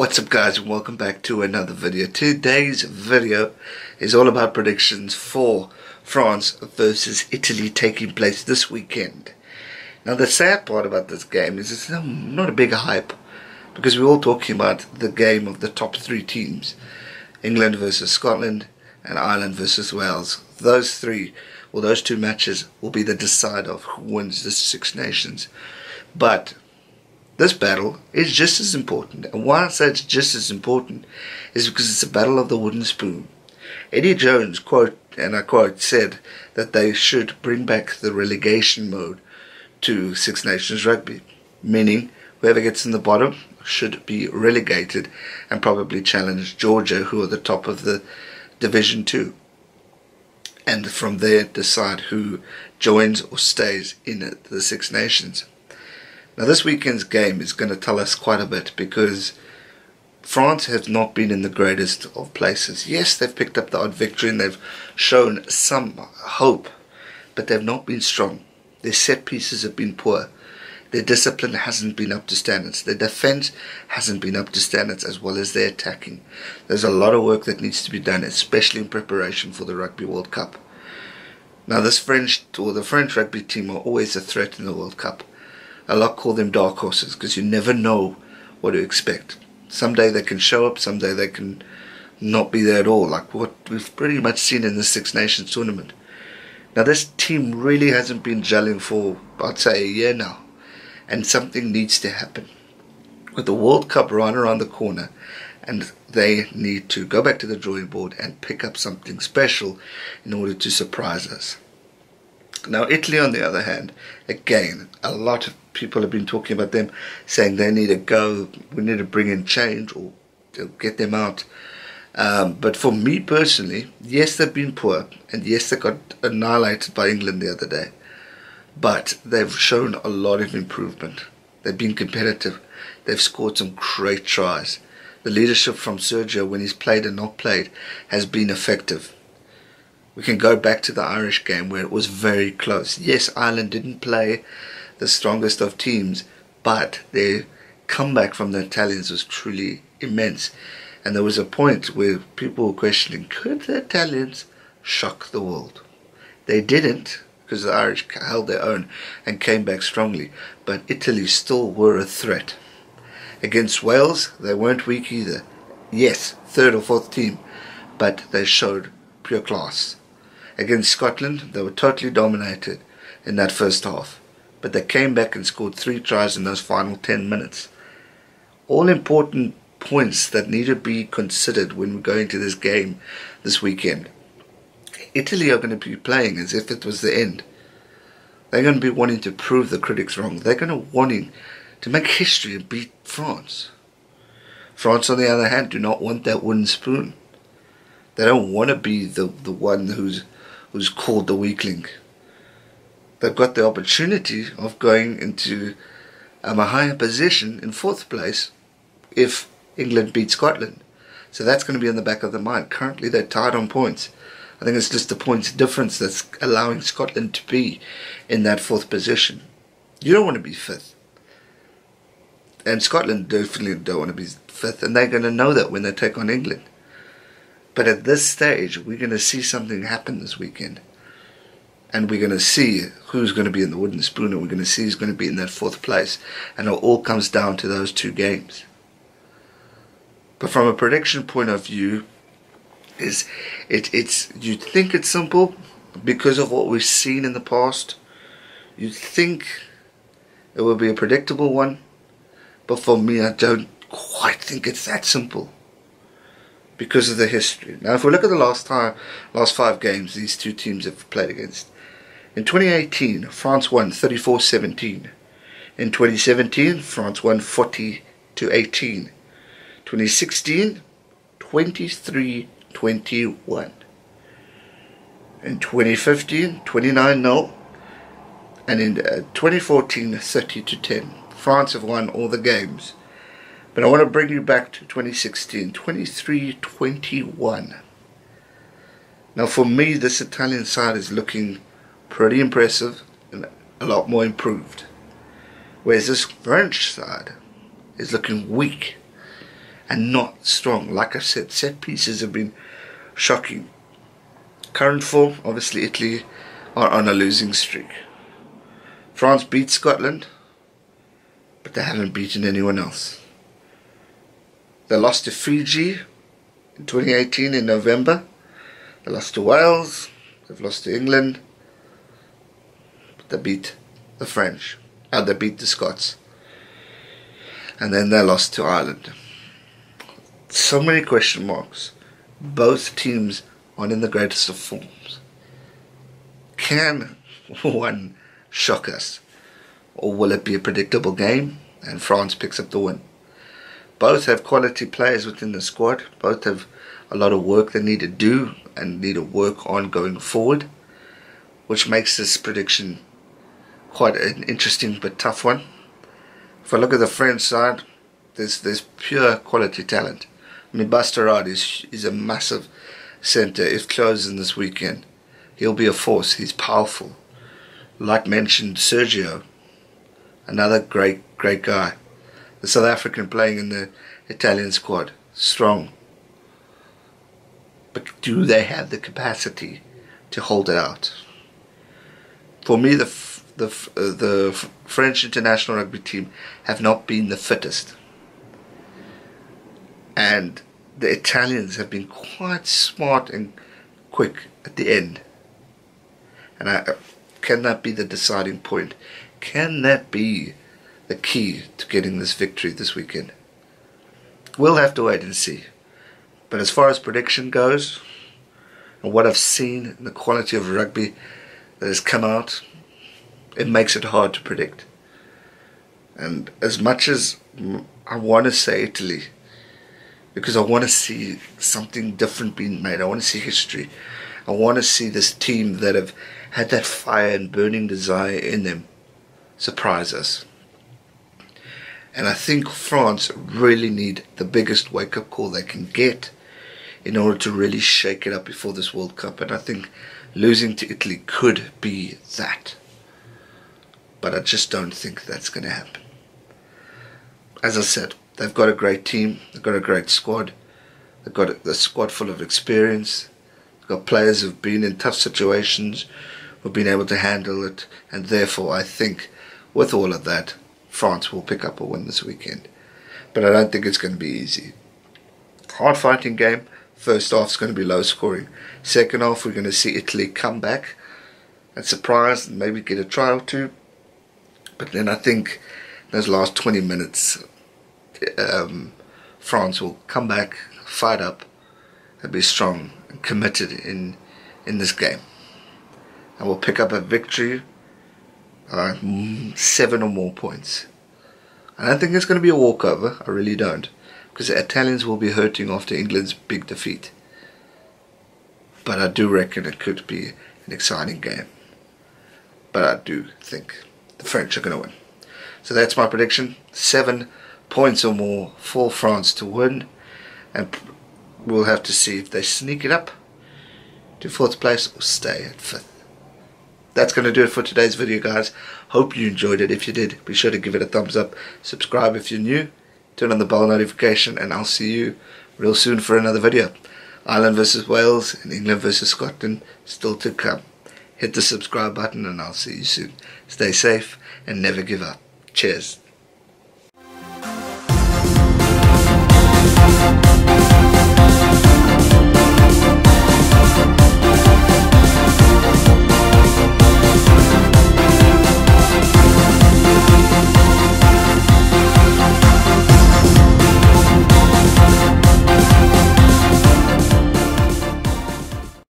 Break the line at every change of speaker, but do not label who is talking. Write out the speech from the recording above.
What's up guys, and welcome back to another video. Today's video is all about predictions for France versus Italy taking place this weekend. Now the sad part about this game is it's not a big hype, because we're all talking about the game of the top three teams. England versus Scotland and Ireland versus Wales. Those two matches will be the decider of who wins the Six Nations. But this battle is just as important, and why I say it's just as important is because it's a battle of the wooden spoon. Eddie Jones, quote, and I quote, said that they should bring back the relegation mode to Six Nations rugby, meaning whoever gets in the bottom should be relegated and probably challenge Georgia, who are the top of the Division 2, and from there decide who joins or stays in the Six Nations. Now this weekend's game is going to tell us quite a bit, because France have not been in the greatest of places. Yes, they've picked up the odd victory and they've shown some hope, but they've not been strong. Their set pieces have been poor. Their discipline hasn't been up to standards. Their defence hasn't been up to standards, as well as their attacking. There's a lot of work that needs to be done, especially in preparation for the Rugby World Cup. Now the French rugby team are always a threat in the World Cup. I like call them dark horses, because you never know what to expect. Someday they can show up, someday they can not be there at all, like what we've pretty much seen in the Six Nations tournament. Now this team really hasn't been gelling for, I'd say, a year now, and something needs to happen. With the World Cup right around the corner, and they need to go back to the drawing board and pick up something special in order to surprise us. Now Italy, on the other hand, again, a lot of people have been talking about them, saying they need to go, we need to bring in change or get them out. But for me personally, yes, they've been poor, and yes, they got annihilated by England the other day, but they've shown a lot of improvement. They've been competitive. They've scored some great tries. The leadership from Sergio, when he's played and not played, has been effective. We can go back to the Irish game where it was very close. Yes, Ireland didn't play the strongest of teams, but their comeback from the Italians was truly immense. And there was a point where people were questioning, could the Italians shock the world? They didn't, because the Irish held their own and came back strongly. But Italy still were a threat. Against Wales, they weren't weak either. Yes, third or fourth team, but they showed pure class. Against Scotland, they were totally dominated in that first half, but they came back and scored 3 tries in those final 10 minutes. All important points that need to be considered when we go into this game this weekend. Italy are going to be playing as if it was the end. They're going to be wanting to prove the critics wrong. They're going to wanting to make history and beat France. France, on the other hand, do not want that wooden spoon. They don't want to be the one who's called the weakling. They've got the opportunity of going into a higher position in 4th place if England beat Scotland. So that's going to be in the back of the mind. Currently they're tied on points. I think it's just the points difference that's allowing Scotland to be in that 4th position. You don't want to be 5th. And Scotland definitely don't want to be 5th, and they're going to know that when they take on England. But at this stage, we're going to see something happen this weekend. And we're going to see who's going to be in the wooden spoon, and we're going to see who's going to be in that 4th place. And it all comes down to those 2 games. But from a prediction point of view, you think it's simple because of what we've seen in the past. You think it will be a predictable one. But for me, I don't quite think it's that simple, because of the history. Now if we look at the last 5 games these 2 teams have played against. In 2018, France won 34-17. In 2017, France won 40-18. 2016, 23-21. In 2015, 29-0. And in 2014, 30-10. France have won all the games. But I want to bring you back to 2016, 23-21. Now for me, this Italian side is looking pretty impressive and a lot more improved. Whereas this French side is looking weak and not strong. Like I said, set pieces have been shocking. Current form, obviously Italy are on a losing streak. France beat Scotland, but they haven't beaten anyone else. They lost to Fiji in 2018 in November. They lost to Wales. They've lost to England. But they beat the French. They beat the Scots. And then they lost to Ireland. So many question marks. Both teams aren't in the greatest of forms. Can one shock us? Or will it be a predictable game and France picks up the win? Both have quality players within the squad. Both have a lot of work they need to do and need to work on going forward, which makes this prediction quite an interesting but tough one. If I look at the French side, there's pure quality talent. I mean, Bastard is a massive centre. If closing this weekend, he'll be a force. He's powerful. Like mentioned, Sergio, another great guy. The South African playing in the Italian squad, strong. But do they have the capacity to hold it out? For me, the French international rugby team have not been the fittest. And the Italians have been quite smart and quick at the end. And can that be the deciding point? Can that be the key to getting this victory this weekend? We'll have to wait and see. But as far as prediction goes, and what I've seen and the quality of rugby that has come out, it makes it hard to predict. And as much as I want to say Italy, because I want to see something different being made, I want to see history, I want to see this team that have had that fire and burning desire in them surprise us. And I think France really need the biggest wake-up call they can get in order to really shake it up before this World Cup. And I think losing to Italy could be that. But I just don't think that's going to happen. As I said, they've got a great team. They've got a great squad. They've got a squad full of experience. They've got players who've been in tough situations, who've been able to handle it. And therefore, I think with all of that, France will pick up a win this weekend. But I don't think it's going to be easy. Hard fighting game. First half is going to be low scoring. Second half, we're going to see Italy come back and surprise and maybe get a try or two. But then I think those last 20 minutes, France will come back, fight up, and be strong and committed in this game. And we'll pick up a victory, 7 or more points. I don't think it's going to be a walkover. I really don't. Because the Italians will be hurting after England's big defeat. But I do reckon it could be an exciting game. But I do think the French are going to win. So that's my prediction. 7 points or more for France to win. And we'll have to see if they sneak it up to 4th place or stay at 5th. That's going to do it for today's video, guys. Hope you enjoyed it. If you did, be sure to give it a thumbs up. Subscribe if you're new. Turn on the bell notification, and I'll see you real soon for another video. Ireland versus Wales and England versus Scotland still to come. Hit the subscribe button and I'll see you soon. Stay safe and never give up. Cheers.